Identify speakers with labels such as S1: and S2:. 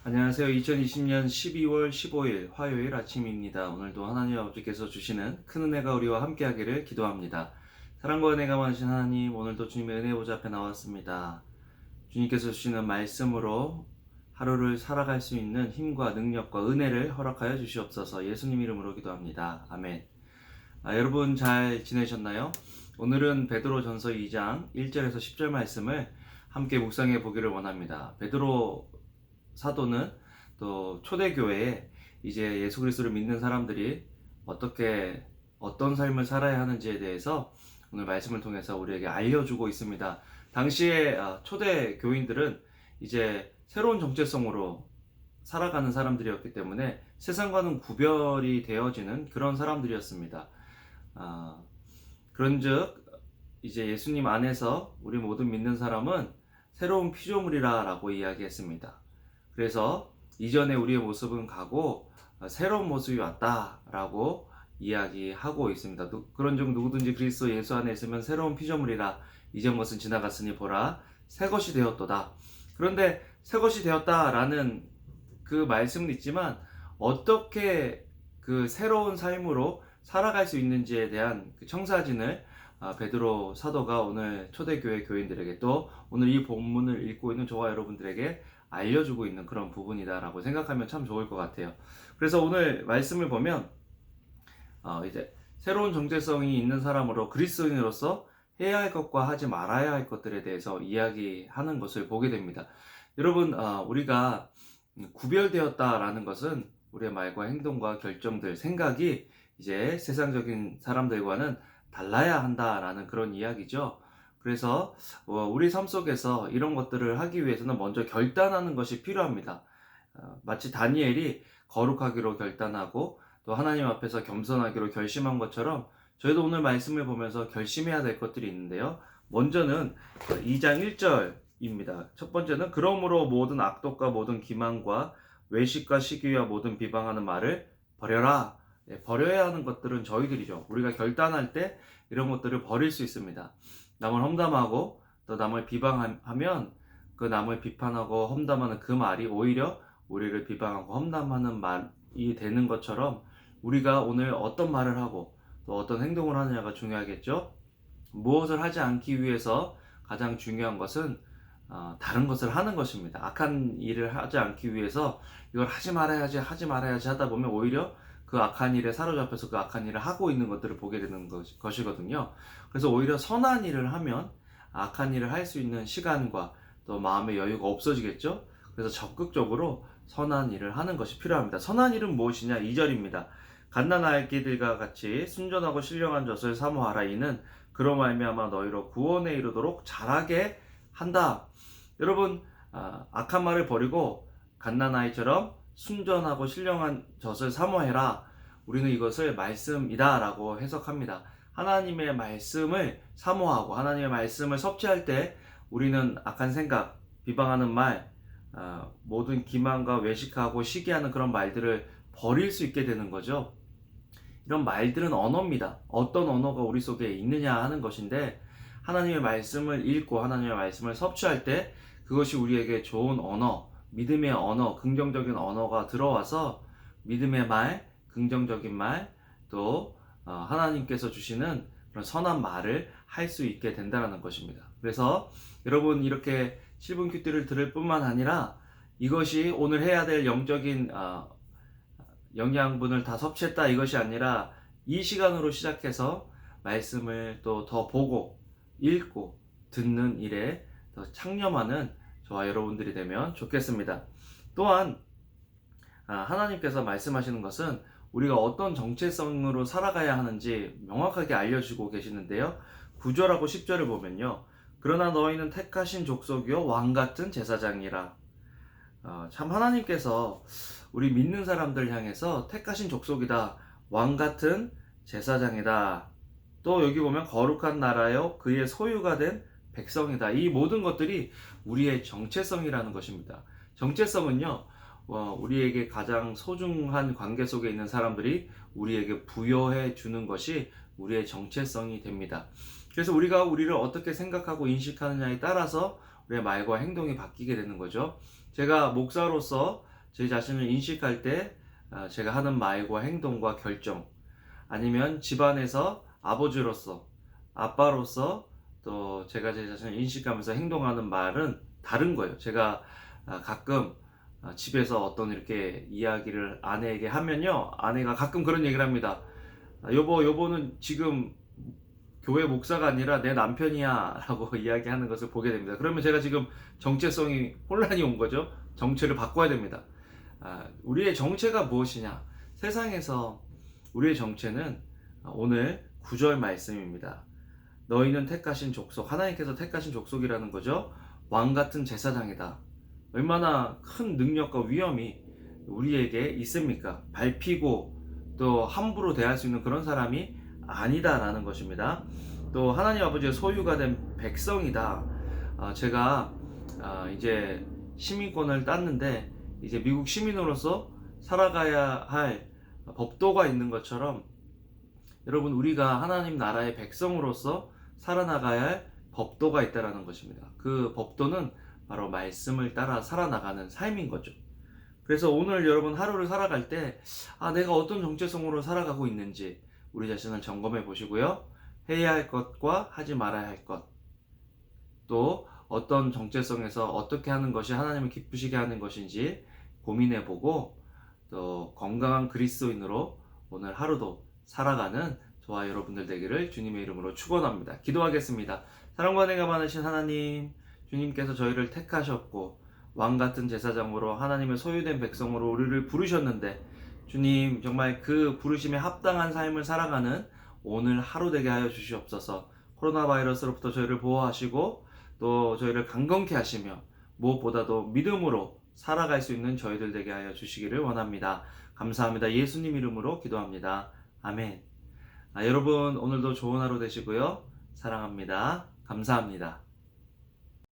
S1: 안녕하세요. 2020년 12월 15일 화요일 아침입니다. 오늘도 하나님 아버지께서 주시는 큰 은혜가 우리와 함께하기를 기도합니다. 사랑과 은혜가 많으신 하나님, 오늘도 주님의 은혜 보좌 앞에 나왔습니다. 주님께서 주시는 말씀으로 하루를 살아갈 수 있는 힘과 능력과 은혜를 허락하여 주시옵소서. 예수님 이름으로 기도합니다. 아멘. 여러분 잘 지내셨나요? 오늘은 베드로전서 2장 1절에서 10절 말씀을 함께 묵상해 보기를 원합니다. 베드로 사도는 또 초대교회에 이제 예수 그리스도를 믿는 사람들이 어떤 삶을 살아야 하는지에 대해서 오늘 말씀을 통해서 우리에게 알려주고 있습니다. 당시에 초대 교인들은 이제 새로운 정체성으로 살아가는 사람들이었기 때문에 세상과는 구별이 되어지는 그런 사람들이었습니다. 그런즉 이제 예수님 안에서 우리 모든 믿는 사람은 새로운 피조물이라 라고 이야기했습니다. 그래서 이전에 우리의 모습은 가고 새로운 모습이 왔다라고 이야기하고 있습니다. 그런즉 누구든지 그리스도 예수 안에 있으면 새로운 피조물이라 이전 것은 지나갔으니 보라 새 것이 되었도다. 그런데 새 것이 되었다라는 그 말씀은 있지만 어떻게 그 새로운 삶으로 살아갈 수 있는지에 대한 그 청사진을 베드로 사도가 오늘 초대교회 교인들에게 또 오늘 이 본문을 읽고 있는 저와 여러분들에게 알려주고 있는 그런 부분이다라고 생각하면 참 좋을 것 같아요. 그래서 오늘 말씀을 보면 이제 새로운 정체성이 있는 사람으로 그리스도인으로서 해야 할 것과 하지 말아야 할 것들에 대해서 이야기하는 것을 보게 됩니다. 여러분, 우리가 구별되었다라는 것은 우리의 말과 행동과 결정들, 생각이 이제 세상적인 사람들과는 달라야 한다라는 그런 이야기죠. 그래서 우리 삶 속에서 이런 것들을 하기 위해서는 먼저 결단하는 것이 필요합니다. 마치 다니엘이 거룩하기로 결단하고 또 하나님 앞에서 겸손하기로 결심한 것처럼 저희도 오늘 말씀을 보면서 결심해야 될 것들이 있는데요. 먼저는 2장 1절입니다. 첫 번째는 그러므로 모든 악독과 모든 기만과 외식과 시기와 모든 비방하는 말을 버려라. 버려야 하는 것들은 저희들이죠. 우리가 결단할 때 이런 것들을 버릴 수 있습니다. 남을 험담하고 또 남을 비방하면 그 남을 비판하고 험담하는 그 말이 오히려 우리를 비방하고 험담하는 말이 되는 것처럼 우리가 오늘 어떤 말을 하고 또 어떤 행동을 하느냐가 중요하겠죠. 무엇을 하지 않기 위해서 가장 중요한 것은 다른 것을 하는 것입니다. 악한 일을 하지 않기 위해서 이걸 하지 말아야지 하다 보면 오히려 그 악한 일에 사로잡혀서 그 악한 일을 하고 있는 것들을 보게 되는 것이거든요. 그래서 오히려 선한 일을 하면 악한 일을 할 수 있는 시간과 또 마음의 여유가 없어지겠죠. 그래서 적극적으로 선한 일을 하는 것이 필요합니다. 선한 일은 무엇이냐? 2절입니다. 갓난아기들과 같이 순전하고 신령한 젖을 사모하라. 이는 그로 말미암아 너희로 구원에 이르도록 자라게 한다. 여러분, 악한 말을 버리고 갓난아이처럼 순전하고 신령한 젖을 사모해라. 우리는 이것을 말씀이다 라고 해석합니다. 하나님의 말씀을 사모하고 하나님의 말씀을 섭취할 때 우리는 악한 생각, 비방하는 말, 모든 기만과 외식하고 시기하는 그런 말들을 버릴 수 있게 되는 거죠. 이런 말들은 언어입니다. 어떤 언어가 우리 속에 있느냐 하는 것인데 하나님의 말씀을 읽고 하나님의 말씀을 섭취할 때 그것이 우리에게 좋은 언어, 믿음의 언어, 긍정적인 언어가 들어와서 믿음의 말, 긍정적인 말, 또 하나님께서 주시는 그런 선한 말을 할 수 있게 된다는 것입니다. 그래서 여러분 이렇게 실분 큐티를 들을 뿐만 아니라 이것이 오늘 해야 될 영적인 영양분을 다 섭취했다 이것이 아니라 이 시간으로 시작해서 말씀을 또 더 보고 읽고 듣는 일에 더 창념하는 저와 여러분들이 되면 좋겠습니다. 또한 하나님께서 말씀하시는 것은 우리가 어떤 정체성으로 살아가야 하는지 명확하게 알려주고 계시는데요. 9절하고 10절을 보면요. 그러나 너희는 택하신 족속이요 왕같은 제사장이라. 참 하나님께서 우리 믿는 사람들 향해서 택하신 족속이다. 왕같은 제사장이다. 또 여기 보면 거룩한 나라요 그의 소유가 된 백성이다. 이 모든 것들이 우리의 정체성이라는 것입니다. 정체성은요, 우리에게 가장 소중한 관계 속에 있는 사람들이 우리에게 부여해 주는 것이 우리의 정체성이 됩니다. 그래서 우리가 우리를 어떻게 생각하고 인식하느냐에 따라서 우리의 말과 행동이 바뀌게 되는 거죠. 제가 목사로서 제 자신을 인식할 때 제가 하는 말과 행동과 결정, 아니면 집안에서 아버지로서, 아빠로서 또 제가 제 자신을 인식하면서 행동하는 말은 다른 거예요. 제가 가끔 집에서 어떤 이렇게 이야기를 아내에게 하면요, 아내가 가끔 그런 얘기를 합니다. 여보는 지금 교회 목사가 아니라 내 남편이야 라고 이야기하는 것을 보게 됩니다. 그러면 제가 지금 정체성이 혼란이 온 거죠. 정체를 바꿔야 됩니다. 우리의 정체가 무엇이냐? 세상에서 우리의 정체는 오늘 9절 말씀입니다. 너희는 택하신 족속, 하나님께서 택하신 족속이라는 거죠. 왕같은 제사장이다. 얼마나 큰 능력과 위엄이 우리에게 있습니까? 밟히고 또 함부로 대할 수 있는 그런 사람이 아니다라는 것입니다. 또 하나님 아버지의 소유가 된 백성이다. 제가 이제 시민권을 땄는데 이제 미국 시민으로서 살아가야 할 법도가 있는 것처럼, 여러분, 우리가 하나님 나라의 백성으로서 살아나가야 할 법도가 있다라는 것입니다. 그 법도는 바로 말씀을 따라 살아나가는 삶인 거죠. 그래서 오늘 여러분 하루를 살아갈 때 내가 어떤 정체성으로 살아가고 있는지 우리 자신을 점검해 보시고요. 해야 할 것과 하지 말아야 할 것, 또 어떤 정체성에서 어떻게 하는 것이 하나님을 기쁘시게 하는 것인지 고민해 보고, 또 건강한 그리스도인으로 오늘 하루도 살아가는 저와 여러분들 되기를 주님의 이름으로 축원합니다. 기도하겠습니다. 사랑과 은혜가 많으신 하나님, 주님께서 저희를 택하셨고 왕같은 제사장으로 하나님의 소유된 백성으로 우리를 부르셨는데, 주님 정말 그 부르심에 합당한 삶을 살아가는 오늘 하루 되게 하여 주시옵소서. 코로나 바이러스로부터 저희를 보호하시고 또 저희를 강건케 하시며 무엇보다도 믿음으로 살아갈 수 있는 저희들 되게 하여 주시기를 원합니다. 감사합니다. 예수님 이름으로 기도합니다. 아멘. 여러분 오늘도 좋은 하루 되시고요. 사랑합니다. 감사합니다.